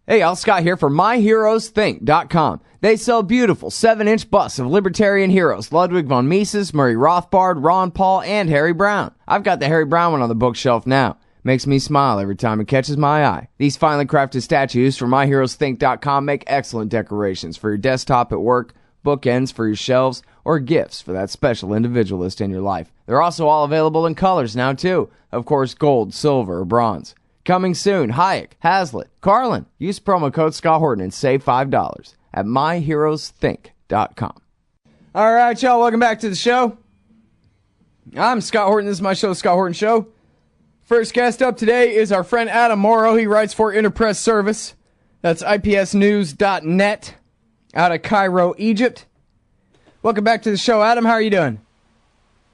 Hey, y'all, Scott here for MyHeroesThink.com. They sell beautiful 7-inch busts of libertarian heroes, Ludwig von Mises, Murray Rothbard, Ron Paul, and Harry Browne. I've got the Harry Browne one on the bookshelf now. Makes me smile every time it catches my eye. These finely crafted statues from MyHeroesThink.com make excellent decorations for your desktop at work, bookends for your shelves, or gifts for that special individualist in your life. They're also all available in colors now, too. Of course, gold, silver, or bronze. Coming soon, Hayek, Hazlitt, Carlin. Use promo code Scott Horton and save $5 at MyHeroesThink.com. All right, y'all, welcome back to the show. I'm Scott Horton. This is my show, The Scott Horton Show. First guest up today is our friend Adam Morrow. He writes for Interpress Service. That's IPSnews.net out of Cairo, Egypt. Welcome back to the show, Adam. How are you doing?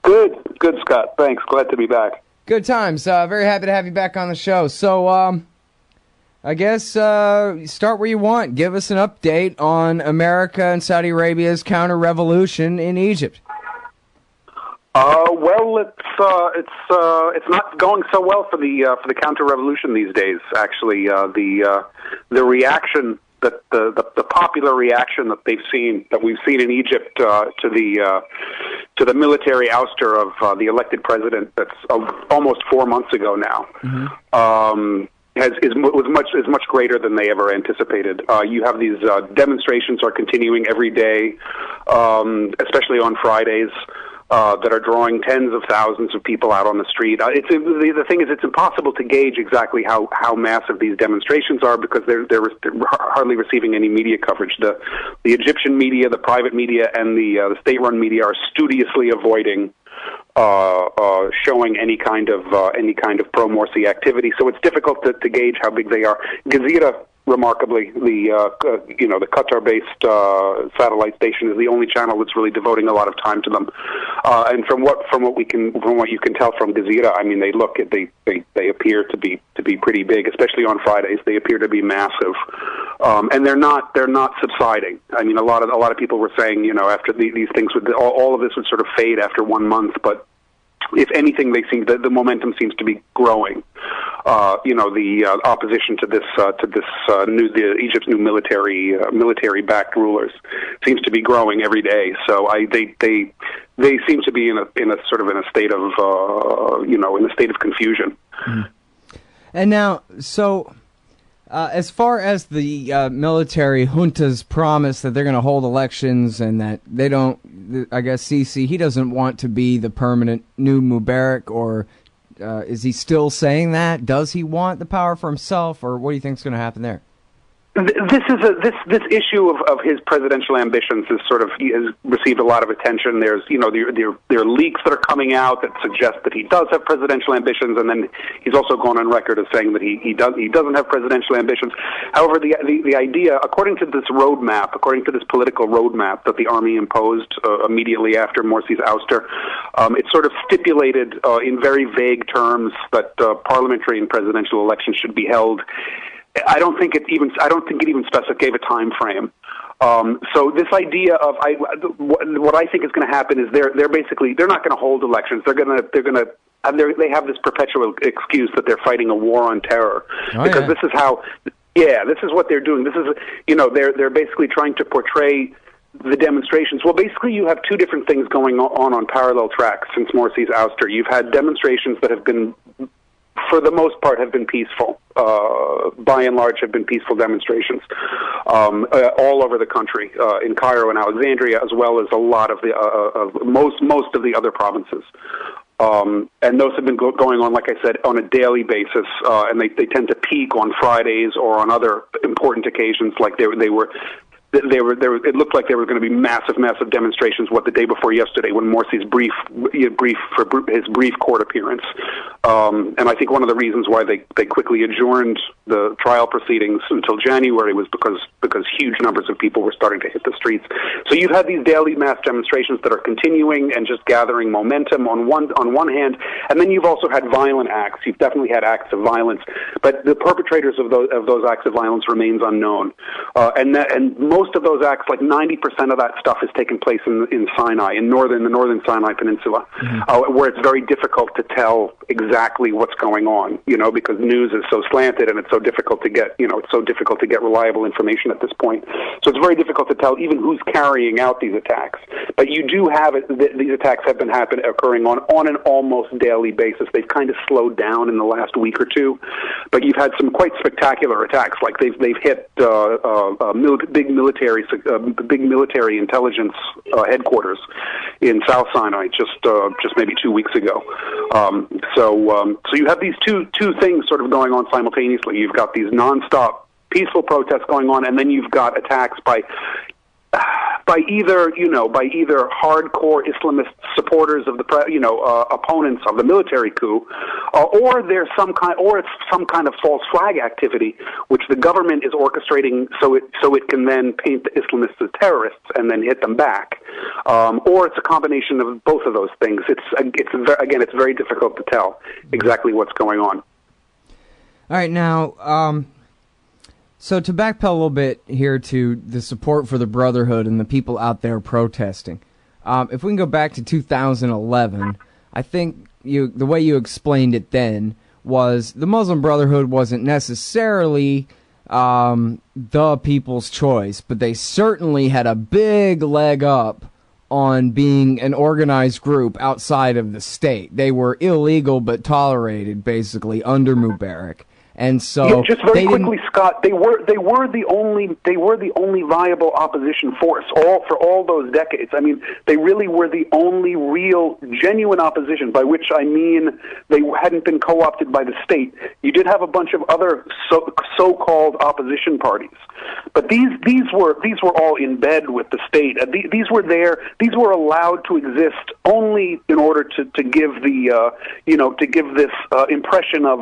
Good, Scott. Thanks. Glad to be back. Good times. Very happy to have you back on the show. So, I guess start where you want. Give us an update on America and Saudi Arabia's counter-revolution in Egypt. Well, it's not going so well for the counter-revolution these days. Actually, the reaction that the popular reaction that we've seen in Egypt to the military ouster of the elected president that's almost 4 months ago now. Mm-hmm. is much greater than they ever anticipated. You have these demonstrations are continuing every day, especially on Fridays. That are drawing tens of thousands of people out on the street. The thing is, it's impossible to gauge exactly how massive these demonstrations are because they're hardly receiving any media coverage. The Egyptian media, the private media, and the state-run media are studiously avoiding showing any kind of pro-Morsi activity. So it's difficult to gauge how big they are. Jazeera, remarkably, the Qatar-based satellite station is the only channel that's really devoting a lot of time to them. And from what you can tell from Jazeera, I mean, they appear to be pretty big, especially on Fridays. They appear to be massive, and they're not subsiding. I mean, a lot of people were saying, after these things all of this would sort of fade after 1 month, but if anything, the momentum seems to be growing. The opposition to Egypt's new military-backed rulers seems to be growing every day. So they seem to be in a state of confusion. Mm. And now, so as far as the military junta's promise that they're going to hold elections and that they don't, I guess Sisi, he doesn't want to be the permanent new Mubarak, or is he still saying that? Does he want the power for himself, or what do you think is going to happen there? This issue of his presidential ambitions has received a lot of attention. There's there are leaks that are coming out that suggest that he does have presidential ambitions, and then he's also gone on record as saying that he doesn't have presidential ambitions. However, the idea, according to this political roadmap that the army imposed immediately after Morsi's ouster, it sort of stipulated in very vague terms that parliamentary and presidential elections should be held. I don't think it even gave a time frame. So this idea of what I think is going to happen is they're not going to hold elections. They have this perpetual excuse that they're fighting a war on terror because this is what they're doing. This is they're basically trying to portray the demonstrations. Well, basically, you have two different things going on parallel tracks since Morsi's ouster. You've had demonstrations that have been, for the most part, have been peaceful. By and large, have been peaceful demonstrations all over the country, in Cairo and Alexandria, as well as a lot of the most of the other provinces. And those have been going on, like I said, on a daily basis, and they tend to peak on Fridays or on other important occasions, like they were. It looked like there were going to be massive demonstrations. The day before yesterday, when Morsi's brief court appearance, and I think one of the reasons why they quickly adjourned the trial proceedings until January was because huge numbers of people were starting to hit the streets. So you've had these daily mass demonstrations that are continuing and just gathering momentum on one hand, and then you've also had violent acts. You've definitely had acts of violence, but the perpetrators of those acts of violence remains unknown, and most most of those acts, like 90% of that stuff, is taking place in Sinai, in the northern Sinai Peninsula, where it's very difficult to tell exactly what's going on, because news is so slanted and it's so difficult to get, reliable information at this point. So it's very difficult to tell even who's carrying out these attacks. But you do have it; these attacks have been occurring on an almost daily basis. They've kind of slowed down in the last week or two, but you've had some quite spectacular attacks. Like they've hit big military intelligence headquarters in South Sinai just maybe 2 weeks ago. So you have these two things sort of going on simultaneously. You've got these nonstop peaceful protests going on, and then you've got attacks by either hardcore Islamist supporters of the opponents of the military coup, or it's some kind of false flag activity which the government is orchestrating so it can then paint the Islamists as terrorists and then hit them back, or it's a combination of both of those things. It's very difficult to tell exactly what's going on. All right, now. So to backpedal a little bit here to the support for the Brotherhood and the people out there protesting, if we can go back to 2011, I think the way you explained it then was the Muslim Brotherhood wasn't necessarily the people's choice, but they certainly had a big leg up on being an organized group outside of the state. They were illegal but tolerated, basically, under Mubarak. And so, just very quickly, Scott, they were the only viable opposition force for all those decades. I mean, they really were the only real, genuine opposition. By which I mean they hadn't been co-opted by the state. You did have a bunch of other so-called opposition parties, but these were all in bed with the state. These were there. These were allowed to exist only in order to give this impression of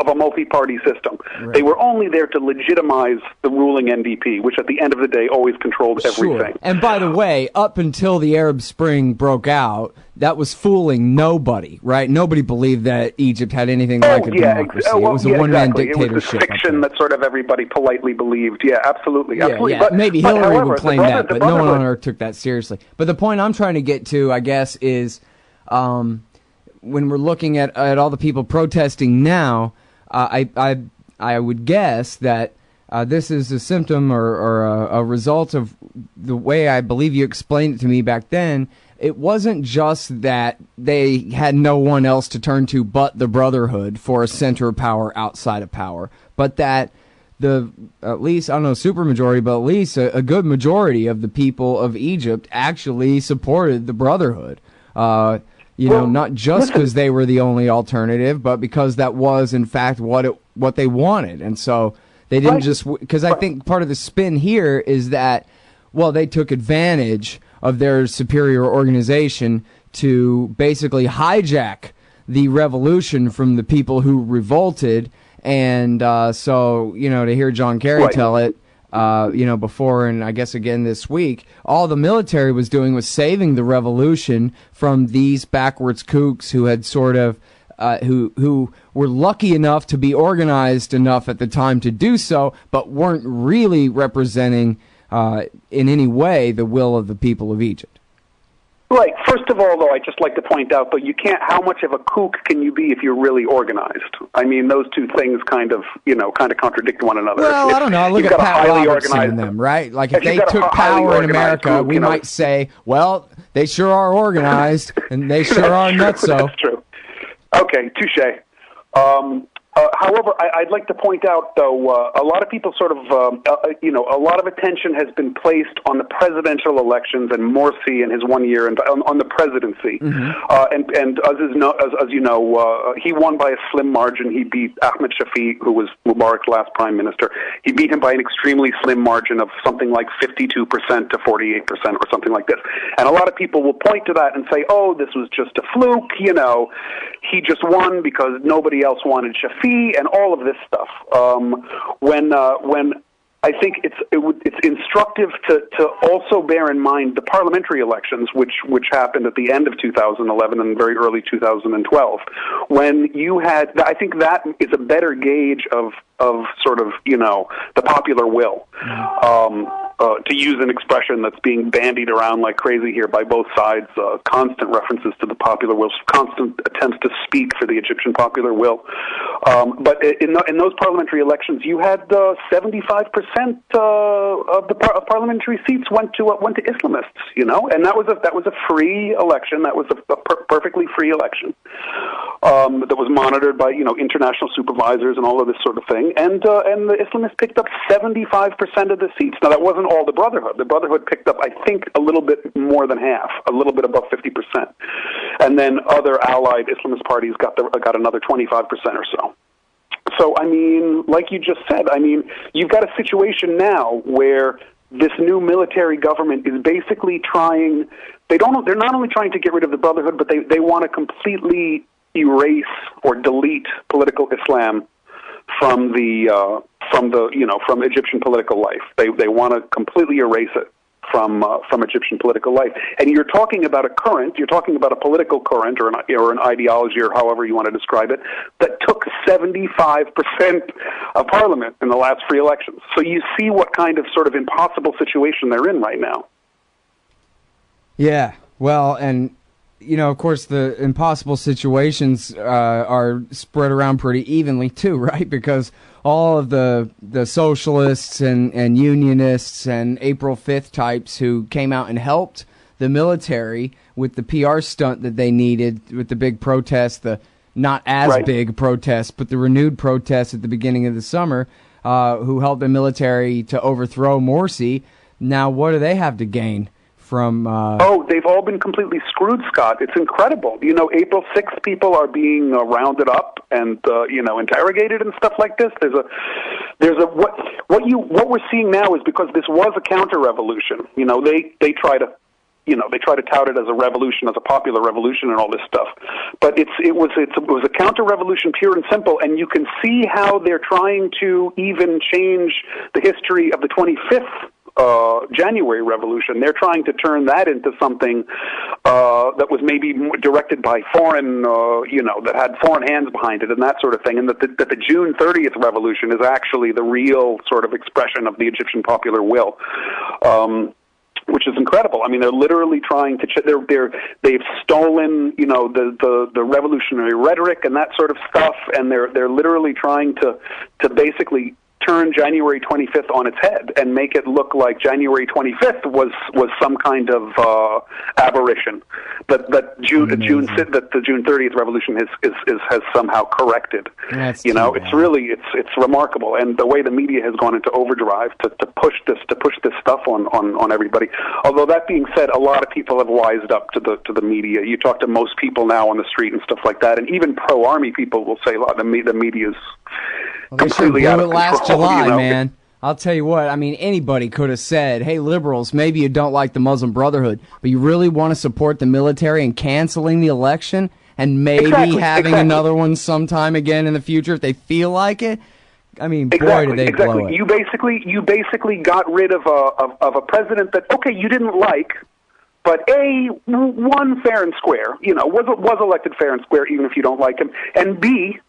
a multi-party system. Right. They were only there to legitimize the ruling NDP, which at the end of the day always controlled everything. Sure. And by the way, up until the Arab Spring broke out, that was fooling nobody, right? Nobody believed that Egypt had anything like a democracy. It was a one-man dictatorship. It was a fiction that sort of everybody politely believed. Yeah, absolutely. Yeah. But, maybe Hillary would claim that, but no one on earth took that seriously. But the point I'm trying to get to, I guess, is when we're looking at all the people protesting now, I would guess that this is a symptom or a result of the way I believe you explained it to me back then. It wasn't just that they had no one else to turn to but the Brotherhood for a center of power outside of power, but that at least, I don't know, supermajority, but at least a good majority of the people of Egypt actually supported the Brotherhood. Not just because they were the only alternative, but because that was, in fact, what they wanted. And so they didn't because I think part of the spin here is that, well, they took advantage of their superior organization to basically hijack the revolution from the people who revolted. And so, to hear John Kerry tell it, before and I guess again this week, all the military was doing was saving the revolution from these backwards kooks who had sort of, who were lucky enough to be organized enough at the time to do so, but weren't really representing in any way the will of the people of Egypt. Right. First of all, though, I'd just like to point out, though, you can't. How much of a kook can you be if you're really organized? I mean, those two things kind of contradict one another. Well, I don't know. Look at Pat Robertson and them, right? Like if they took power in America, we might say, well, they sure are organized and they sure are nutso. That's true. Okay, touche. However, I'd like to point out, though, a lot of people sort of, a lot of attention has been placed on the presidential elections and Morsi and his 1 year and on the presidency. Mm-hmm. And as you know, he won by a slim margin. He beat Ahmed Shafiq, who was Mubarak's last prime minister. He beat him by an extremely slim margin of something like 52% to 48% or something like this. And a lot of people will point to that and say, oh, this was just a fluke, he just won because nobody else wanted Shafiq and all of this stuff. When I think it's instructive to also bear in mind the parliamentary elections, which happened at the end of 2011 and very early 2012, when you had, I think that is a better gauge of sort of the popular will. to use an expression that's being bandied around like crazy here by both sides, constant references to the popular will, constant attempts to speak for the Egyptian popular will. But in those parliamentary elections, you had 75% of parliamentary seats went to Islamists, and that was a free election. That was a perfectly free election that was monitored by international supervisors and all of this sort of thing. And the Islamists picked up 75% of the seats. Now that wasn't all the Brotherhood. The Brotherhood picked up, I think, a little bit more than half, a little bit above 50%, and then other allied Islamist parties got another 25% or so. So, I mean, like you just said, I mean, you've got a situation now where this new military government is basically trying. They're not only trying to get rid of the Brotherhood, but they want to completely erase or delete political Islam from Egyptian political life. They want to completely erase it from Egyptian political life. And you're talking about a political current or an ideology or however you want to describe it that took 75% of parliament in the last free elections. So you see what kind of sort of impossible situation they're in right now. Yeah, well, and of course, the impossible situations are spread around pretty evenly too, right? Because all of the socialists and unionists and April 5th types who came out and helped the military with the PR stunt that they needed with the big protest, the not as big protest, but the renewed protest at the beginning of the summer, who helped the military to overthrow Morsi. Now, what do they have to gain from... they've all been completely screwed, Scott. It's incredible. April 6th people are being rounded up and interrogated and stuff like this. What we're seeing now is because this was a counter-revolution. They try to tout it as a revolution, as a popular revolution, and all this stuff. But it was a counter-revolution, pure and simple. And you can see how they're trying to even change the history of the 25th January revolution. They're trying to turn that into something that was maybe directed by foreign, that had foreign hands behind it and that sort of thing, and that the June 30th revolution is actually the real sort of expression of the Egyptian popular will. Which is incredible. I mean, they're literally trying to. They've stolen, the revolutionary rhetoric and that sort of stuff, and they're literally trying to basically turn January 25th on its head and make it look like January 25th was some kind of aberration that the June 30th revolution has somehow corrected. That's it's remarkable, and the way the media has gone into overdrive to push this stuff on everybody. Although that being said, a lot of people have wised up to the media. You talk to most people now on the street and stuff like that, and even pro-army people will say the media's completely out of control. Last July, man. I'll tell you what, I mean, anybody could have said, hey, liberals, maybe you don't like the Muslim Brotherhood, but you really want to support the military and canceling the election and maybe having another one sometime again in the future if they feel like it? I mean, boy, did they blow it. You basically got rid of a president that, okay, you didn't like, but A, one, fair and square, was elected fair and square even if you don't like him, and B,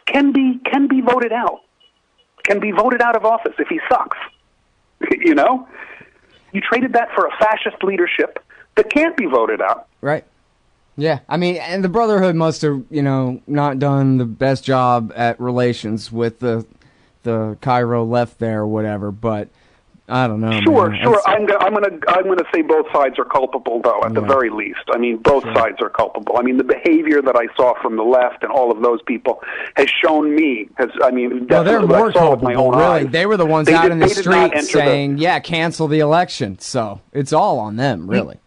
can be voted out. Can be voted out of office if he sucks. You traded that for a fascist leadership that can't be voted out. Right. Yeah. I mean, and the Brotherhood must have, not done the best job at relations with the Cairo left there or whatever, but I don't know. Sure. Man. I'm gonna say both sides are culpable, though. At the very least, I mean, both sides are culpable. I mean, the behavior that I saw from the left and all of those people has shown me. They're more culpable. Really, eyes. They were the ones out in the street saying, "Cancel the election." So it's all on them, really.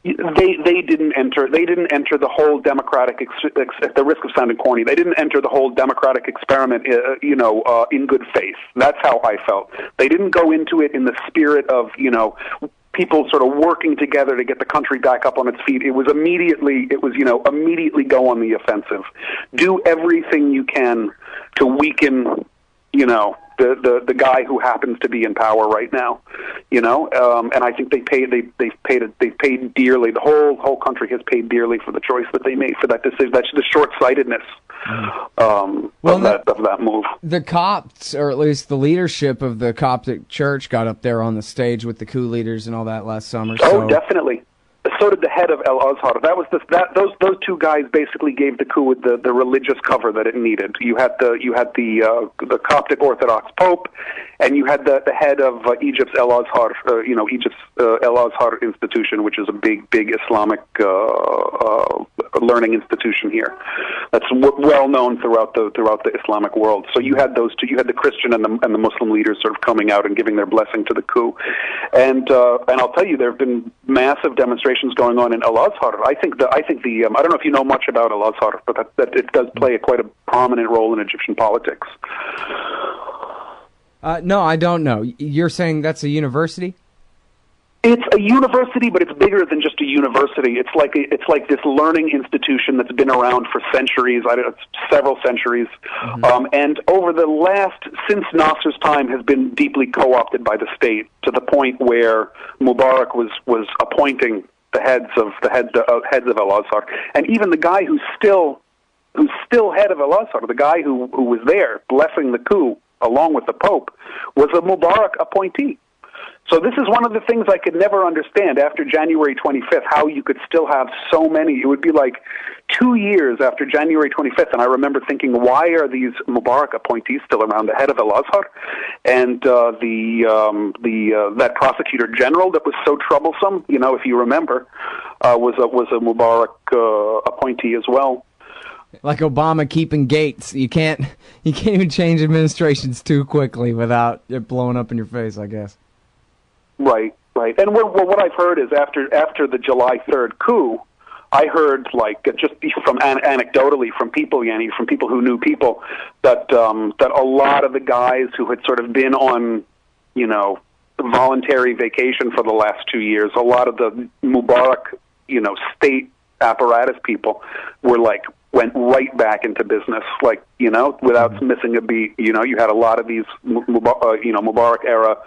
They didn't enter. They didn't enter the whole democratic. At the risk of sounding corny, they didn't enter the whole democratic experiment. In good faith. That's how I felt. They didn't go into it in the spirit of people sort of working together to get the country back up on its feet. It was immediately go on the offensive. Do everything you can to weaken the guy who happens to be in power right now, you know, and I think they've paid dearly. The whole country has paid dearly for the choice that they made for that decision. That's the short-sightedness of that move. The Copts, or at least the leadership of the Coptic Church, got up there on the stage with the coup leaders and all that last summer. Oh, definitely. So did the head of El Azhar. Those two guys basically gave the coup the religious cover that it needed. You had the Coptic Orthodox Pope, and you had the head of Egypt's El Azhar, Egypt's El Azhar institution, which is a big Islamic learning institution here. That's well known throughout the Islamic world. So you had those two. You had the Christian and the Muslim leaders sort of coming out and giving their blessing to the coup. And I'll tell you, there have been massive demonstrations going on in El Azhar. I think the I don't know if you know much about El Azhar, but that it does play quite a prominent role in Egyptian politics. No, I don't know. You're saying that's a university? It's a university, but it's bigger than just a university. It's like this learning institution that's been around for centuries, several centuries, and over the since Nasser's time, has been deeply co-opted by the state to the point where Mubarak was appointing the heads of El Azhar, and even the guy who's still head of El Azhar, the guy who was there blessing the coup along with the Pope, was a Mubarak appointee. So this is one of the things I could never understand after January 25th, how you could still have so many. It would be like 2 years after January 25th, and I remember thinking, why are these Mubarak appointees still around? The head of El Azhar and that prosecutor general that was so troublesome, you know, if you remember, was a Mubarak appointee as well. Like Obama keeping Gates. You can't even change administrations too quickly without it blowing up in your face, I guess. Right. And what I've heard is after the July 3rd coup, I heard, like, just from anecdotally from people who knew people, that a lot of the guys who had sort of been on, you know, voluntary vacation for the last 2 years, a lot of the Mubarak, you know, state apparatus people went right back into business, like, you know, without missing a beat. You know, you had a lot of these, Mubarak era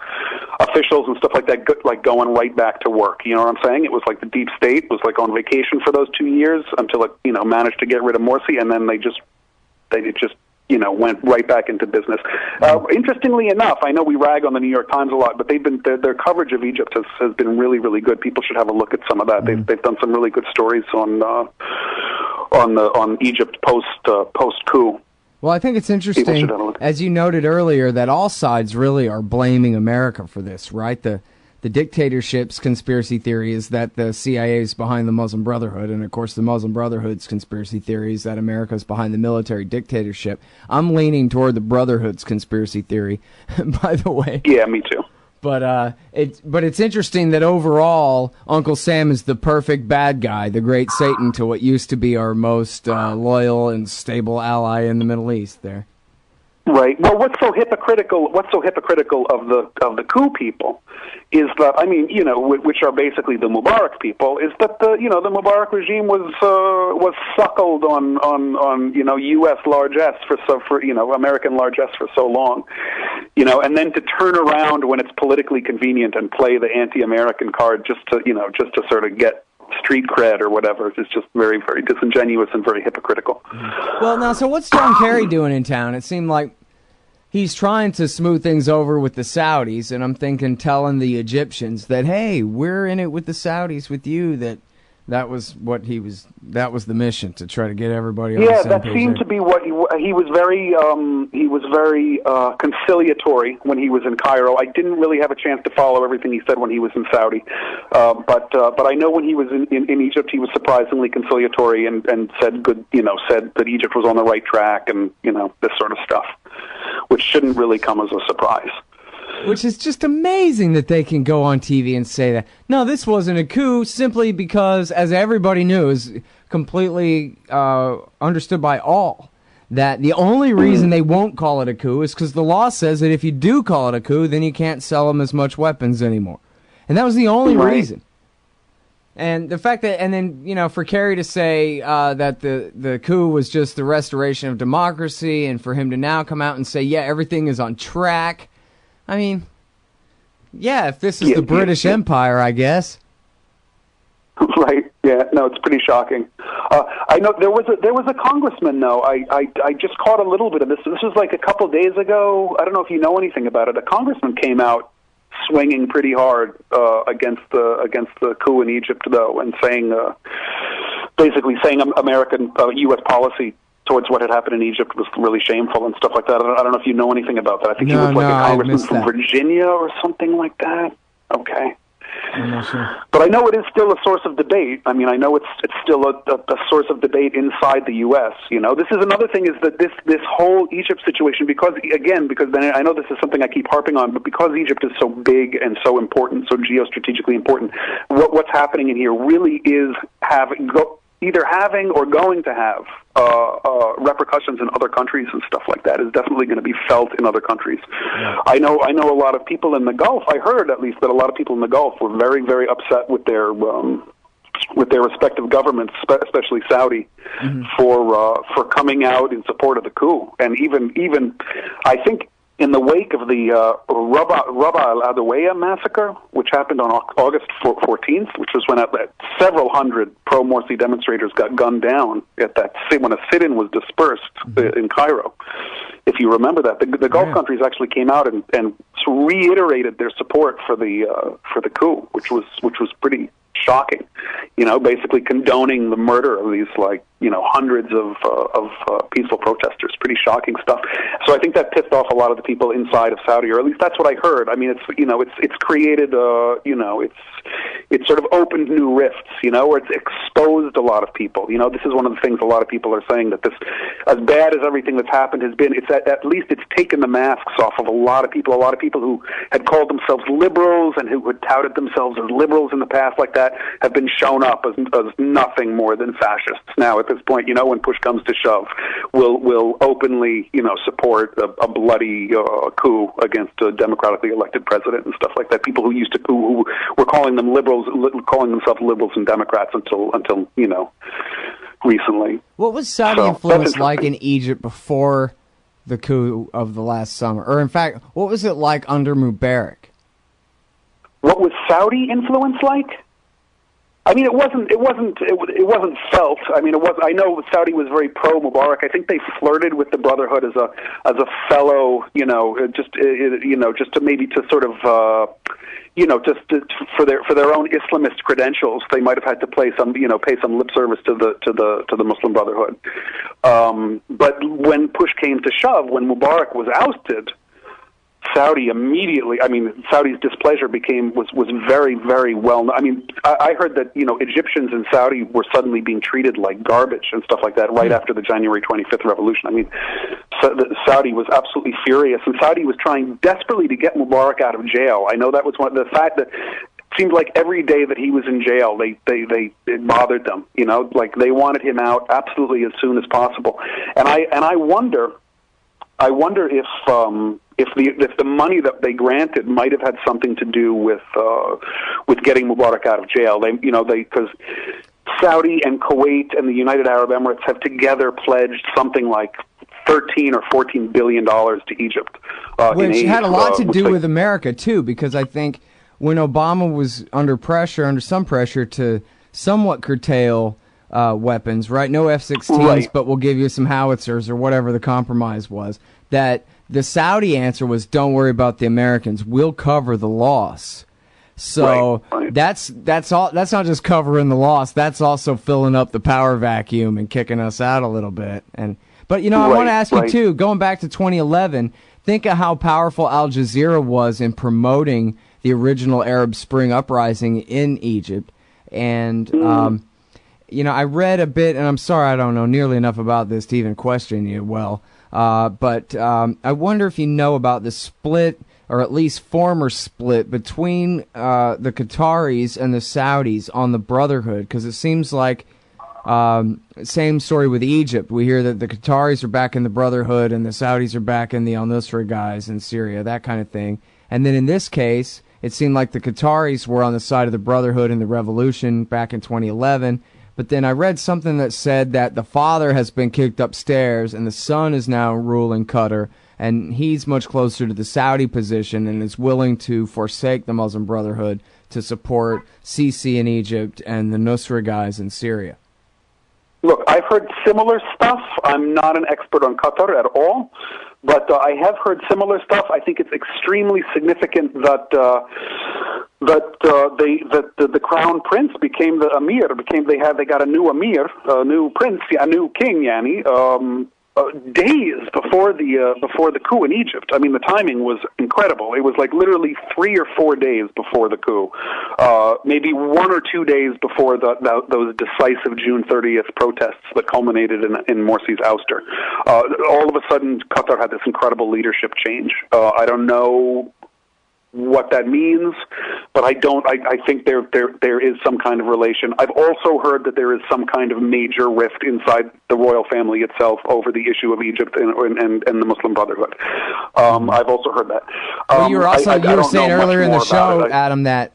officials and stuff like that, going right back to work. You know what I'm saying? It was like the deep state was like on vacation for those 2 years until it, you know, managed to get rid of Morsi, and then they just you know, went right back into business. Interestingly enough, I know we rag on the New York Times a lot, but their coverage of Egypt has been really, really good. People should have a look at some of that. They've done some really good stories on Egypt post coup. Well, I think it's interesting, as you noted earlier, that all sides really are blaming America for this, right? The dictatorship's conspiracy theory is that the CIA is behind the Muslim Brotherhood, and of course the Muslim Brotherhood's conspiracy theory is that America's behind the military dictatorship. I'm leaning toward the Brotherhood's conspiracy theory, by the way. Yeah, me too. But it's interesting that overall Uncle Sam is the perfect bad guy, the great Satan to what used to be our most loyal and stable ally in the Middle East there. Right. Well, what's so hypocritical of the coup people is that, I mean, you know, which are basically the Mubarak people, is that the Mubarak regime was suckled on you know, U.S. largesse for American largesse for so long, you know, and then to turn around when it's politically convenient and play the anti-American card just to sort of get street cred or whatever. It's just very, very disingenuous and very hypocritical. Well, now, so what's John Kerry doing in town? It seemed like he's trying to smooth things over with the Saudis, and I'm thinking telling the Egyptians that, hey, we're in it with the Saudis with you, that was the mission, to try to get everybody on the same page. Yeah, that seemed to be what he was very conciliatory when he was in Cairo. I didn't really have a chance to follow everything he said when he was in Saudi, but I know when he was in Egypt, he was surprisingly conciliatory and said that Egypt was on the right track, and, you know, this sort of stuff, which shouldn't really come as a surprise. Which is just amazing that they can go on TV and say that. No, this wasn't a coup, simply because, as everybody knew, is completely understood by all, that the only reason they won't call it a coup is because the law says that if you do call it a coup, then you can't sell them as much weapons anymore. And that was the only reason. And the fact that, and then, you know, for Kerry to say that the coup was just the restoration of democracy, and for him to now come out and say, yeah, everything is on track. I mean, yeah, if this is the British Empire, I guess. Right. Yeah. No, it's pretty shocking. I know there was a congressman, though. I just caught a little bit of this. This was like a couple days ago. I don't know if you know anything about it. A congressman came out swinging pretty hard against the coup in Egypt, though, and basically saying American U.S. policy towards what had happened in Egypt was really shameful and stuff like that. I don't know if you know anything about that. I think he was like a congressman from Virginia or something like that. Okay. I'm not sure. But I know it is still a source of debate. I mean, I know it's still a source of debate inside the U.S. You know, this is another thing, is that this whole Egypt situation, because then I know this is something I keep harping on, but because Egypt is so big and so important, so geostrategically important, what's happening in here really is either having or going to have repercussions in other countries and stuff like that. Is definitely going to be felt in other countries. Yeah. I know a lot of people in the Gulf. I heard at least that a lot of people in the Gulf were very, very upset with their respective governments, especially Saudi, for coming out in support of the coup. And even I think in the wake of the Rabaa al-Adawiyah massacre, which happened on August 14th, which was when several hundred pro-Morsi demonstrators got gunned down when a sit-in was dispersed in Cairo. If you remember that, the Gulf countries actually came out and reiterated their support for the coup, which was pretty shocking. You know, basically condoning the murder of these hundreds of peaceful protesters. Pretty shocking stuff. So I think that pissed off a lot of the people inside of Saudi, or at least that's what I heard. I mean, it's created it's sort of opened new rifts, or it's exposed a lot of people. This is one of the things a lot of people are saying, that this, as bad as everything that's happened has been, it's at least it's taken the masks off of a lot of people who had called themselves liberals and who had touted themselves as liberals in the past like that, have been shown up as nothing more than fascists. Now, at this point, when push comes to shove, will openly, support a bloody coup against a democratically elected president and stuff like that. People who were calling themselves liberals and Democrats until recently. What was Saudi influence like in Egypt before the coup of the last summer? Or in fact, what was it like under Mubarak? What was Saudi influence like? I mean, it wasn't felt. I mean, I know Saudi was very pro Mubarak. I think they flirted with the Brotherhood as a fellow, just to maybe to sort of, for their own Islamist credentials, they might have had to pay some lip service to the Muslim Brotherhood. But when push came to shove, when Mubarak was ousted, Saudi immediately, Saudi's displeasure was very, very well known. I mean, I heard that, Egyptians in Saudi were suddenly being treated like garbage and stuff like that right after the January 25th revolution. I mean, Saudi was absolutely furious, and Saudi was trying desperately to get Mubarak out of jail. I know that was the fact that it seemed like every day that he was in jail, it bothered them, like they wanted him out absolutely as soon as possible. And I wonder if the money that they granted might have had something to do with getting Mubarak out of jail. Because Saudi and Kuwait and the United Arab Emirates have together pledged something like $13 or $14 billion to Egypt, which had a lot to do with America too. Because I think when Obama was under some pressure to somewhat curtail weapons, right? No F-16s, right, but we'll give you some howitzers or whatever the compromise was. That the Saudi answer was, don't worry about the Americans, we'll cover the loss. So right. That's all. That's not just covering the loss. That's also filling up the power vacuum and kicking us out a little bit. But I want to ask you too. Going back to 2011, think of how powerful Al Jazeera was in promoting the original Arab Spring uprising in Egypt. And I read a bit, and I'm sorry I don't know nearly enough about this to even question you. But I wonder if you know about the split, or at least former split, between the Qataris and the Saudis on the Brotherhood, because it seems like same story with Egypt. We hear that the Qataris are back in the Brotherhood and the Saudis are back in the al-Nusra guys in Syria, that kind of thing. And then in this case, it seemed like the Qataris were on the side of the Brotherhood in the revolution back in 2011. But then I read something that said that the father has been kicked upstairs and the son is now ruling Qatar, and he's much closer to the Saudi position and is willing to forsake the Muslim Brotherhood to support Sisi in Egypt and the Nusra guys in Syria. Look, I've heard similar stuff. I'm not an expert on Qatar at all, but I have heard similar stuff. I think it's extremely significant that the crown prince became the emir. They got a new emir, a new prince, a new king, days before the coup in Egypt. I mean, the timing was incredible. It was like literally 3 or 4 days before the coup, maybe 1 or 2 days before those decisive June 30th protests that culminated in Morsi's ouster. All of a sudden, Qatar had this incredible leadership change. I don't know what that means, but I think there is some kind of relation. I've also heard that there is some kind of major rift inside the royal family itself over the issue of Egypt and the Muslim Brotherhood. I've also heard that. Well, you were saying earlier in the show, Adam, that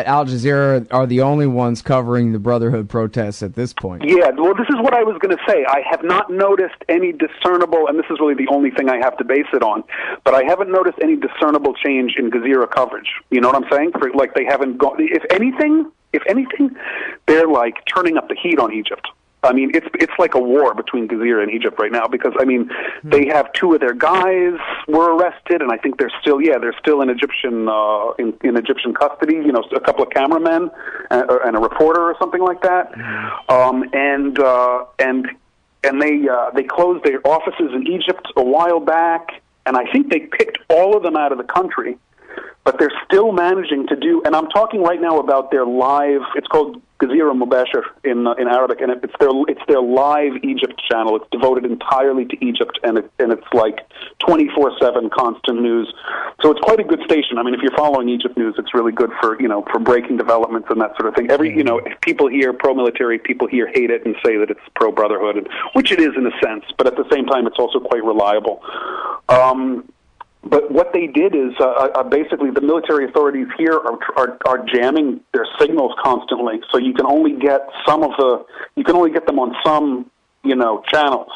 Al Jazeera are the only ones covering the Brotherhood protests at this point. Yeah, well, this is what I was going to say. I have not noticed any discernible, and this is really the only thing I have to base it on, but I haven't noticed any discernible change in Jazeera coverage. You know what I'm saying? They haven't gone, if anything, they're like turning up the heat on Egypt. I mean, it's like a war between Jazeera and Egypt right now because, I mean, they have 2 of their guys were arrested, and I think they're still in Egyptian in Egyptian custody. You know, a couple of cameramen and a reporter or something like that. And they closed their offices in Egypt a while back, and I think they picked all of them out of the country. But they're still managing to do, and I'm talking right now about their live. It's called Jazeera Mubashir in Arabic, and it's their live Egypt channel. It's devoted entirely to Egypt, and it's like 24/7 constant news. So it's quite a good station. I mean, if you're following Egypt news, it's really good for breaking developments and that sort of thing. If people here pro-military, people here hate it and say that it's pro-brotherhood, which it is in a sense, but at the same time, it's also quite reliable. But what they did is basically the military authorities here are jamming their signals constantly, so you can only get them on some channels,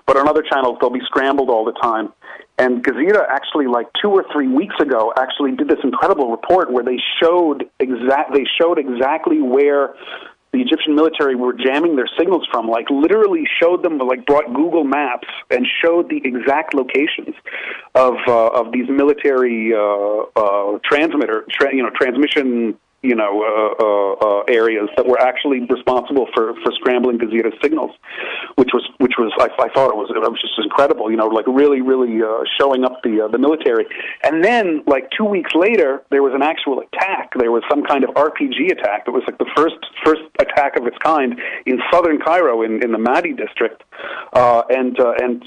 but on other channels they'll be scrambled all the time. And Jazeera actually, like 2 or 3 weeks ago, actually did this incredible report where they showed exactly where the Egyptian military were jamming their signals from, like literally showed them, like brought Google Maps and showed the exact locations of these military transmission areas that were actually responsible for scrambling Jazeera's signals, which was I thought it was just incredible, like really showing up the military. And then like 2 weeks later, there was an actual attack. There was some kind of RPG attack. It was like the first attack of its kind in southern Cairo in the Mahdi district, and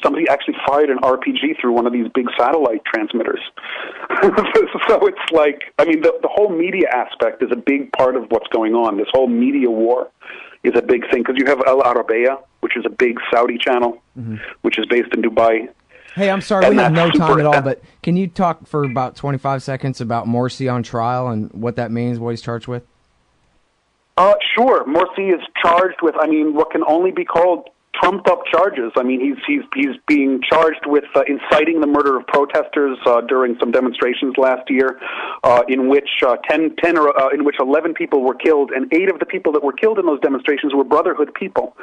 somebody actually fired an RPG through one of these big satellite transmitters. So it's like, I mean, the whole media aspect is a big part of what's going on. This whole media war is a big thing because you have Al Arabiya, which is a big Saudi channel, which is based in Dubai. Hey, I'm sorry, we have no time at all, but can you talk for about 25 seconds about Morsi on trial and what that means, what he's charged with? Sure. Morsi is charged with, what can only be called trumped-up charges. I mean, he's being charged with inciting the murder of protesters during some demonstrations last year, in which 11 people were killed, and 8 of the people that were killed in those demonstrations were Brotherhood people.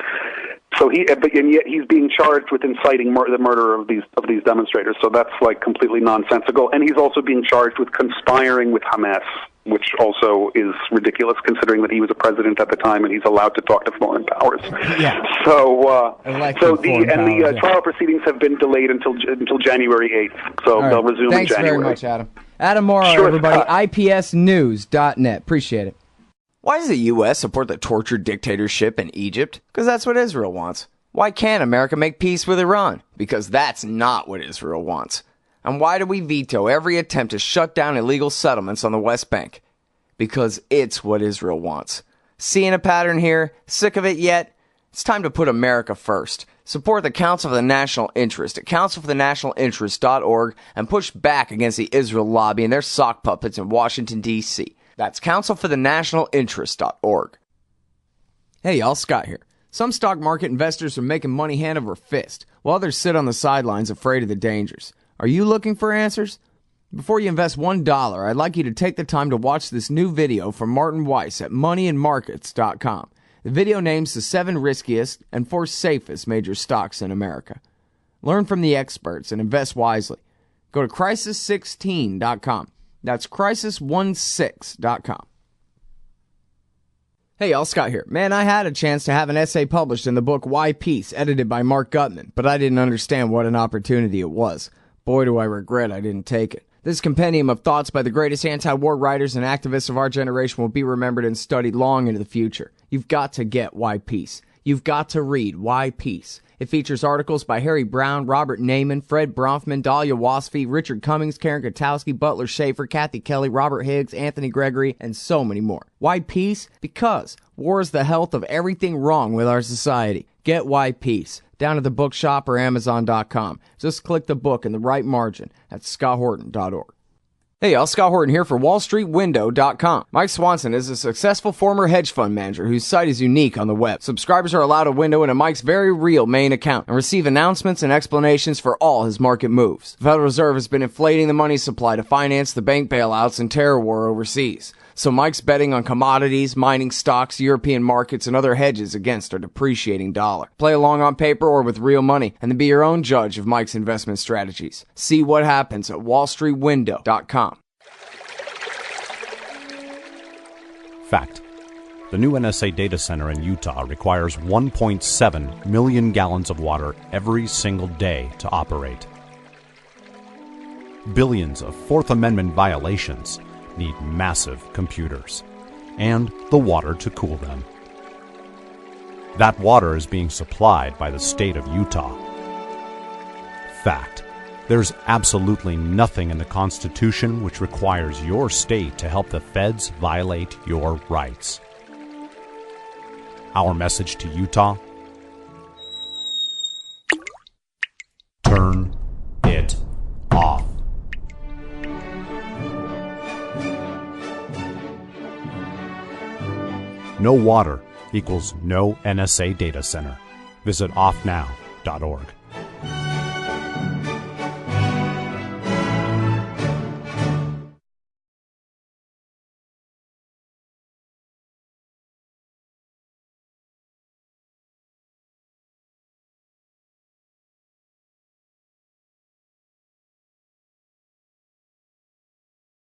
So and yet he's being charged with inciting the murder of these demonstrators. So that's like completely nonsensical. And he's also being charged with conspiring with Hamas, which also is ridiculous considering that he was a president at the time and he's allowed to talk to foreign powers. Yeah. The trial proceedings have been delayed until January 8th. So they'll resume in January. Thanks very much, Adam. Adam Morrow, everybody, IPSnews.net. Appreciate it. Why does the U.S. support the tortured dictatorship in Egypt? Because that's what Israel wants. Why can't America make peace with Iran? Because that's not what Israel wants. And why do we veto every attempt to shut down illegal settlements on the West Bank? Because it's what Israel wants. Seeing a pattern here? Sick of it yet? It's time to put America first. Support the Council for the National Interest at councilforthenationalinterest.org and push back against the Israel lobby and their sock puppets in Washington, D.C. That's councilforthenationalinterest.org. Hey y'all, Scott here. Some stock market investors are making money hand over fist, while others sit on the sidelines afraid of the dangers. Are you looking for answers? Before you invest $1, I'd like you to take the time to watch this new video from Martin Weiss at moneyandmarkets.com. The video names the 7 riskiest and 4 safest major stocks in America. Learn from the experts and invest wisely. Go to crisis16.com. That's crisis16.com. Hey y'all, Scott here. Man, I had a chance to have an essay published in the book Why Peace, edited by Mark Gutman, but I didn't understand what an opportunity it was. Boy, do I regret I didn't take it. This compendium of thoughts by the greatest anti-war writers and activists of our generation will be remembered and studied long into the future. You've got to get Why Peace. You've got to read Why Peace. It features articles by Harry Brown, Robert Naiman, Fred Bronfman, Dahlia Wasfy, Richard Cummings, Karen Kotowski, Butler Schaefer, Kathy Kelly, Robert Higgs, Anthony Gregory, and so many more. Why Peace? Because war is the health of everything wrong with our society. Get Why Peace. Down at the bookshop or Amazon.com. Just click the book in the right margin at scotthorton.org. Hey y'all, Scott Horton here for WallStreetWindow.com. Mike Swanson is a successful former hedge fund manager whose site is unique on the web. Subscribers are allowed a window into Mike's very real main account and receive announcements and explanations for all his market moves. The Federal Reserve has been inflating the money supply to finance the bank bailouts and terror war overseas. So Mike's betting on commodities, mining stocks, European markets, and other hedges against our depreciating dollar. Play along on paper or with real money, and then be your own judge of Mike's investment strategies. See what happens at WallStreetWindow.com. Fact. The new NSA data center in Utah requires 1.7 million gallons of water every single day to operate. Billions of Fourth Amendment violations need massive computers and the water to cool them. That water is being supplied by the state of Utah. Fact. There's absolutely nothing in the Constitution which requires your state to help the feds violate your rights. Our message to Utah: turn it off. No water equals no NSA data center. Visit offnow.org.